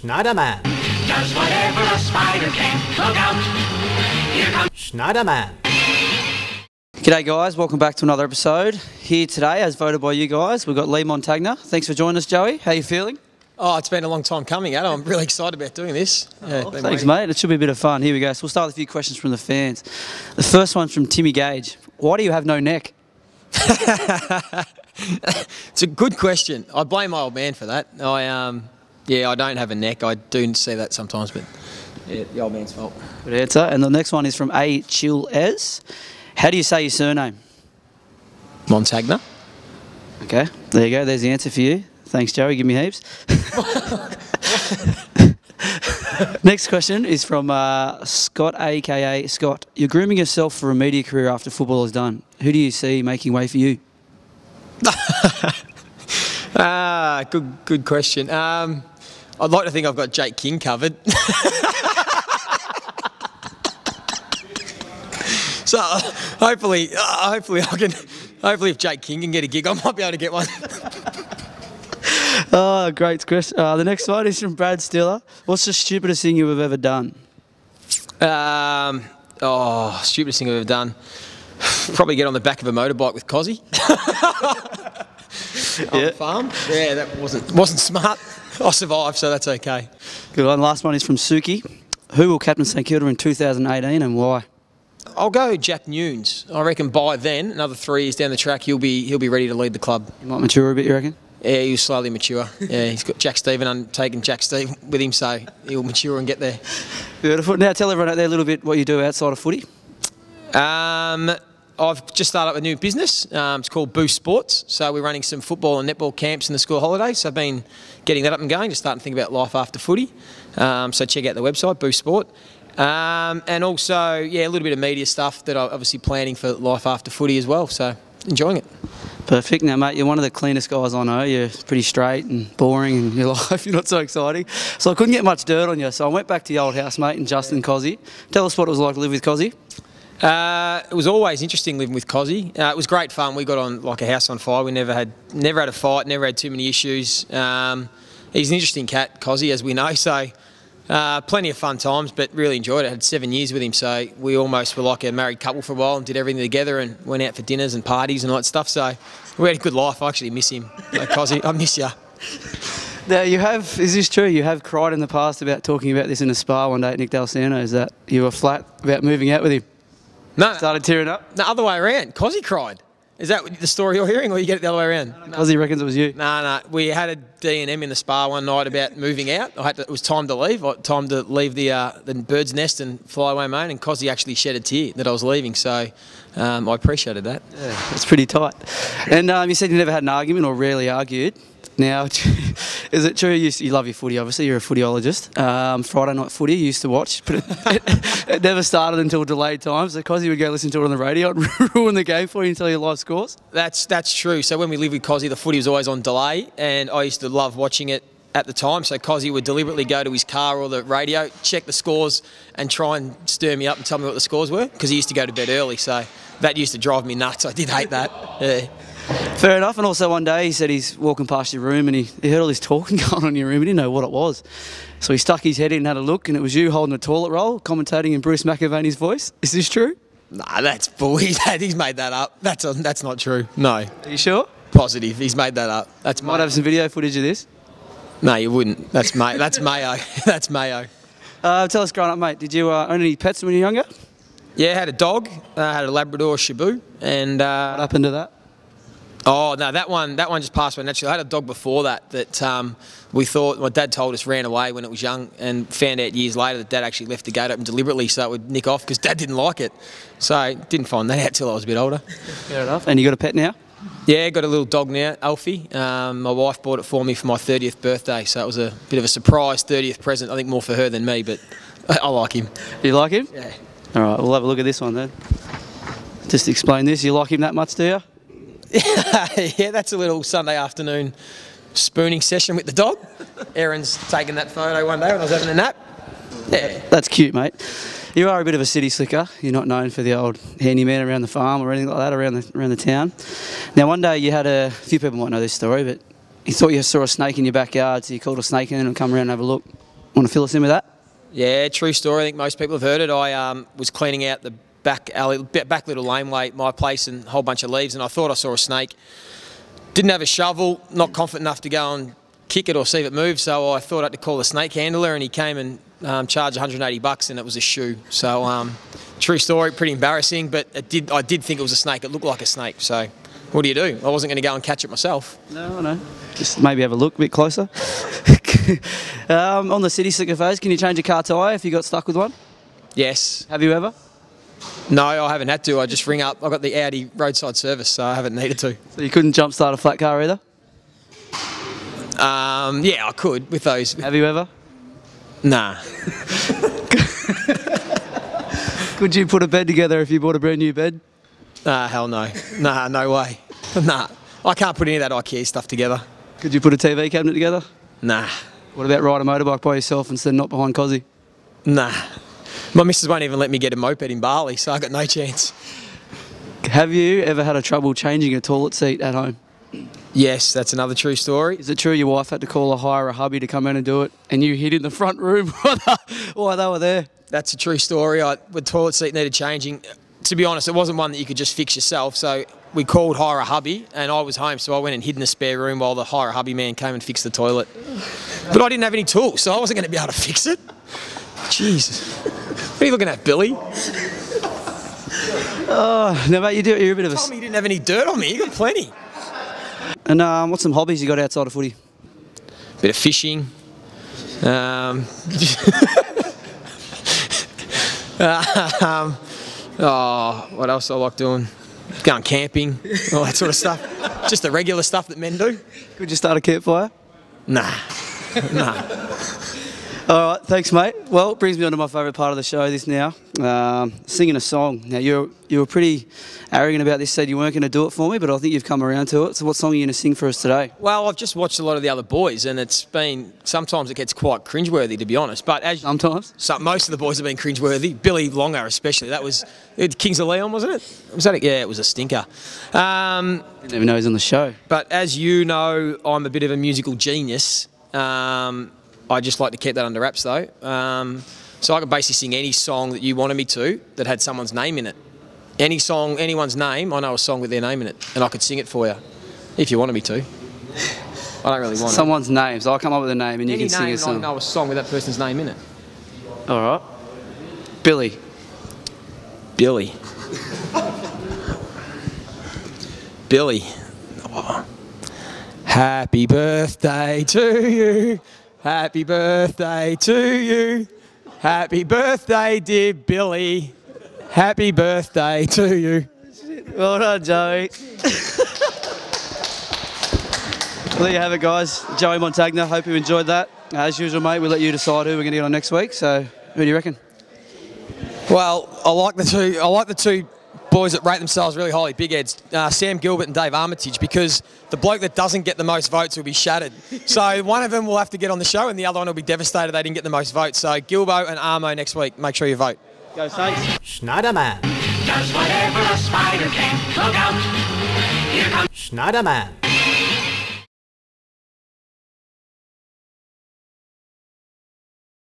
Schneiderman. Does whatever a spider can. Look out. Here comes Schneiderman. G'day guys, welcome back to another episode. Here today, as voted by you guys, we've got Leigh Montagna. Thanks for joining us, Joey. How are you feeling? Oh, it's been a long time coming, Adam. I'm really excited about doing this. Yeah, Thanks, mate. It should be a bit of fun. Here we go. So we'll start with a few questions from the fans. The first one's from Timmy Gage. Why do you have no neck? It's a good question. I blame my old man for that. I don't have a neck. I do see that sometimes, but yeah, the old man's fault. Good answer. And the next one is from A. Chill-Ez. How do you say your surname? Montagna. Okay. There you go. There's the answer for you. Thanks, Joey. Give me heaps. Next question is from Scott, a.k.a. Scott. You're grooming yourself for a media career after football is done. Who do you see making way for you? Good question. I'd like to think I've got Jake King covered. So hopefully if Jake King can get a gig, I might be able to get one. Oh, great question. The next one is from Brad Stiller. What's the stupidest thing you've ever done? Stupidest thing I've ever done. Probably get on the back of a motorbike with Cozzy. On the farm. Yeah, that wasn't smart. I survived, so that's okay. Good one. Last one is from Suki. Who will captain St Kilda in 2018 and why? I'll go Jack Nunes. I reckon by then, another 3 years down the track, he'll be ready to lead the club. He might mature a bit, you reckon? Yeah, he'll slowly mature. Yeah, he's got Jack Stephen taking Jack Steve with him, so he'll mature and get there. Beautiful. Now tell everyone out there a little bit what you do outside of footy. I've just started up a new business. It's called Boost Sports. So we're running some football and netball camps in the school holidays. So I've been getting that up and going, just starting to think about life after footy. So check out the website, Boost Sport. And also, a little bit of media stuff that I'm obviously planning for life after footy as well. So enjoying it. Perfect. Now, mate, you're one of the cleanest guys I know. You're pretty straight and boring in your life. You're not so exciting. So I couldn't get much dirt on you. So I went back to your old housemate and Justin Cozzy. Tell us what it was like to live with Cozzy. It was always interesting living with Cozzy. It was great fun. We got on like a house on fire. We never had a fight, never had too many issues. He's an interesting cat, Cozzy, as we know. So plenty of fun times, but really enjoyed it. I had 7 years with him, so we almost were like a married couple for a while and did everything together and went out for dinners and parties and all that stuff. So we had a good life. I actually miss him. Cozzy, I miss you. Now, is this true? You have cried in the past about talking about this in a spa one day at Nick D'Alessandro's, that you were flat about moving out with him. No. Started tearing up? The other way around. Cozzy cried. Is that the story you're hearing, or you get it the other way around? Cozzy reckons it was you. No. We had a D&M in the spa one night about moving out. It was time to leave. Time to leave the bird's nest and fly away, mate. And Cozzy actually shed a tear that I was leaving. So I appreciated that. Yeah, that's pretty tight. And you said you never had an argument or rarely argued. Now, is it true you love your footy, obviously, you're a footyologist. Friday night footy you used to watch, but it never started until delayed times. So Cozzy would go listen to it on the radio and ruin the game for you and tell you live scores? That's true. So when we lived with Cozzy, the footy was always on delay, and I used to love watching it at the time. So Cozzy would deliberately go to his car or the radio, check the scores, and try and stir me up and tell me what the scores were, because he used to go to bed early. So that used to drive me nuts. I did hate that. Yeah. Fair enough. And also one day he said he's walking past your room and he heard all this talking going on in your room. He didn't know what it was. So he stuck his head in and had a look, and it was you holding a toilet roll, commentating in Bruce McAvaney's voice. Is this true? Nah, that's bull. He's made that up. That's not true. No. Are you sure? Positive. He's made that up. Might have some video footage of this. No, you wouldn't. That's Mayo. That's Mayo. Tell us, growing up, mate, did you own any pets when you were younger? Yeah, I had a dog. I had a Labrador Shibu. And what happened to that? Oh, no, that one just passed away naturally. I had a dog before that we thought, my dad told us ran away when it was young, and found out years later that Dad actually left the gate open deliberately so it would nick off because Dad didn't like it. So I didn't find that out till I was a bit older. Fair enough. And you got a pet now? Yeah, got a little dog now, Alfie. My wife bought it for me for my 30th birthday, so it was a bit of a surprise 30th present. I think more for her than me, but I like him. You like him? Yeah. All right, we'll have a look at this one then. Just explain this. You like him that much, do you? Yeah, that's a little Sunday afternoon spooning session with the dog. Erin's taken that photo one day when I was having a nap. Yeah. That's cute, mate. You are a bit of a city slicker. You're not known for the old handyman around the farm or anything like that around the town. Now, one day you had a few people might know this story, but you thought you saw a snake in your backyard, so you called a snake in and come around and have a look. Want to fill us in with that? Yeah, true story. I think most people have heard it. I was cleaning out the back little laneway, my place, and a whole bunch of leaves, and I thought I saw a snake. Didn't have a shovel, not confident enough to go and kick it or see if it moved, so I thought I had to call the snake handler, and he came and charged $180, and it was a shoe. So true story, pretty embarrassing, but I did think it was a snake. It looked like a snake. So what do you do? I wasn't going to go and catch it myself. No. Just maybe have a look a bit closer. On the city slicker phase, can you change a car tyre if you got stuck with one? Yes. Have you ever? No, I haven't had to. I just ring up. I've got the Audi roadside service, so I haven't needed to. So you couldn't jump start a flat car either? Yeah, I could with those. Have you ever? Nah. Could you put a bed together if you bought a brand new bed? Hell no. Nah, no way. Nah. I can't put any of that IKEA stuff together. Could you put a TV cabinet together? Nah. What about ride a motorbike by yourself instead of not behind Cozzy? Nah. My missus won't even let me get a moped in Bali, so I got no chance. Have you ever had a trouble changing a toilet seat at home? Yes, that's another true story. Is it true your wife had to hire a hubby to come in and do it, and you hid in the front room while they were there? That's a true story. The toilet seat needed changing. To be honest, it wasn't one that you could just fix yourself, so we called hire a hubby, and I was home, so I went and hid in the spare room while the hire a hubby man came and fixed the toilet. But I didn't have any tools, so I wasn't going to be able to fix it. Jesus. What are you looking at, Billy? Oh, no, mate, you're a bit of a... Tell me you didn't have any dirt on me. You got plenty. And what's some hobbies you got outside of footy? Bit of fishing. What else I like doing? Going camping, all that sort of stuff. Just the regular stuff that men do. Could you start a campfire? Nah. Nah. All right, thanks, mate. Well, it brings me on to my favourite part of the show, this now. Singing a song. Now, you were pretty arrogant about this, said you weren't going to do it for me, but I think you've come around to it. So what song are you going to sing for us today? Well, I've just watched a lot of the other boys, and sometimes it gets quite cringeworthy, to be honest. But Sometimes? Most of the boys have been cringeworthy. Billy Longer especially. That was Kings of Leon, wasn't it? Was that it? Yeah, it was a stinker. Didn't even know he was on the show. But as you know, I'm a bit of a musical genius. I just like to keep that under wraps, though. So I could basically sing any song that you wanted me to that had someone's name in it. Any song, anyone's name, I know a song with their name in it, and I could sing it for you if you wanted me to. I don't really want someone's name, so I'll come up with a name and you can sing a song. I know a song with that person's name in it. All right. Billy. Billy. Billy. Oh. Happy birthday to you. Happy birthday to you. Happy birthday, dear Billy. Happy birthday to you. Well done, Joey. Well, there you have it, guys. Joey Montagna. Hope you enjoyed that. As usual, mate, we'll let you decide who we're going to get on next week. So, who do you reckon? Well, I like the two boys that rate themselves really highly, big heads, Sam Gilbert and Dave Armitage, because the bloke that doesn't get the most votes will be shattered. So one of them will have to get on the show and the other one will be devastated they didn't get the most votes. So Gilbo and Armo next week. Make sure you vote. Go Saints. Schneiderman does whatever a spider can. Look out. Here comes Schneiderman.